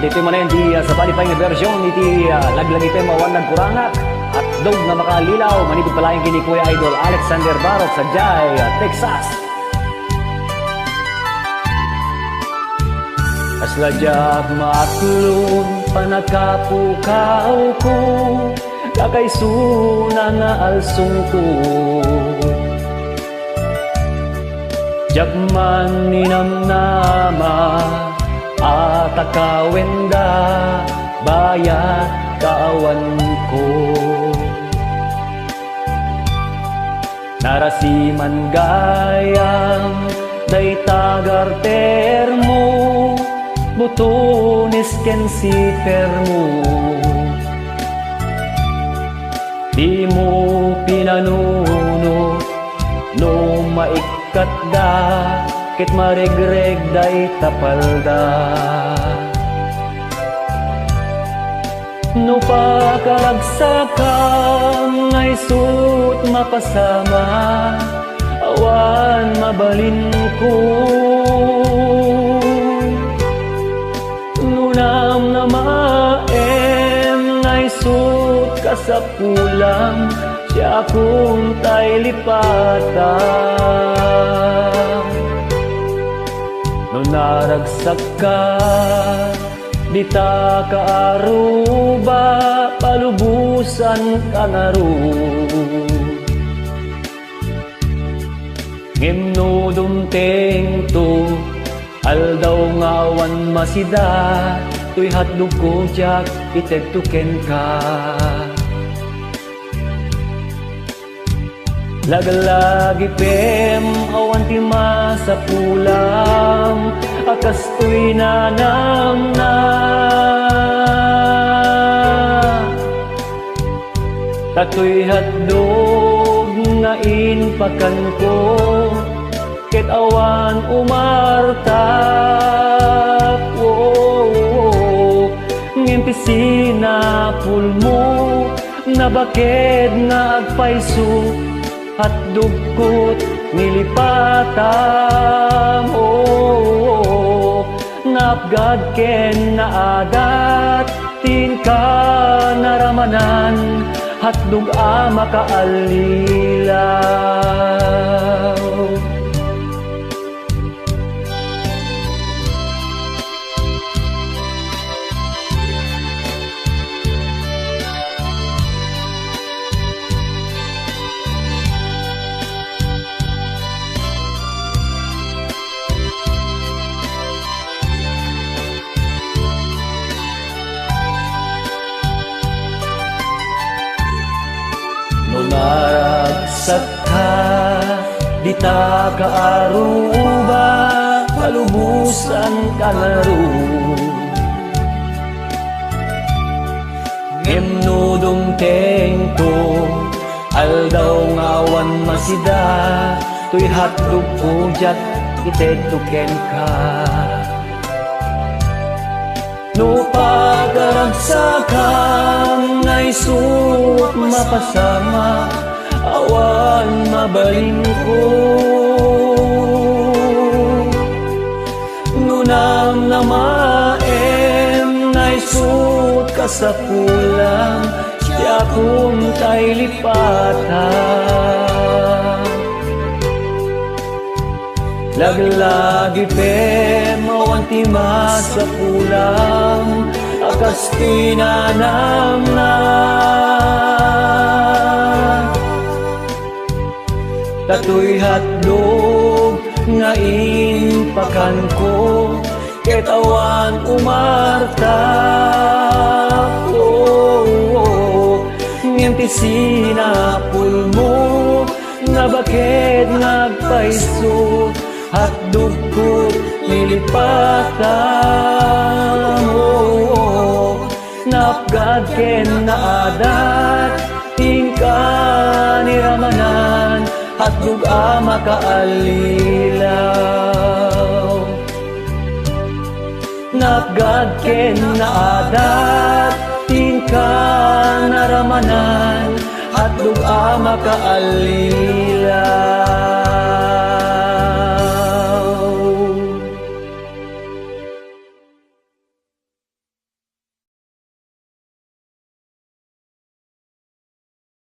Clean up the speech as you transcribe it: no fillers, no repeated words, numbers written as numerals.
At ito man di sa Spotify nga version iti laglag ito mawan nagkurangat at dog na makalilaw manipod palaing kini Kuya Idol Alexander Barot sa Jay, Texas. Asladyak maklon panakapukaw ko kakay suna nga alsong ko. Jakman ninamnama at akawenda bayat kaawan ko. Narasiman gayang day tagar termo butones ken si permo. Di mo pinanuno no maikat da ket maregreg day tapalda. No pakaragsakan ay sut mapasama awan mabalin ko. Nunam na maem ay sut kasapulang siya kung tay lipatan. No naragsak ka di ta kaaruba palubusan ka nga ro. Ngem no dumteng to aldaw ngawan masida tuy hatdog ko jak itegtuken ka. Lagalagi pem awan ti masa pulang akas tuy nanam na. Tatoy hatdog nga inpakan ko ket awan umartak. Ngimpisina pulmo nabaked nga agpayso hatdog ko't nilipatam. Napgad ken naadat tin ka naramanan hatdog makaalilaw. No naragsak ka di ta kaaruba palubusan ka nga ro. Ngem no dumteng to aldaw ngawan masida tuy hatdog ko jak itegtuken ka. No pagaragsakan ay sut mapasama awan mabalin ko. Nunam na maem ay sut kasapulang siya kung tay lipatan. Laglagi pem awan ti masa pulang akas tinanam na. Tatoy hatdog nga inpakan ko ket awan umartak. Ngem ti sinapul mo nabaked ngagpayso hatdog ko't nilipatan. Napgad ken naadat tingka niramanan hatdog makaalilaw. Napgad ken naadat tingka naramanan hatdog makaalilaw.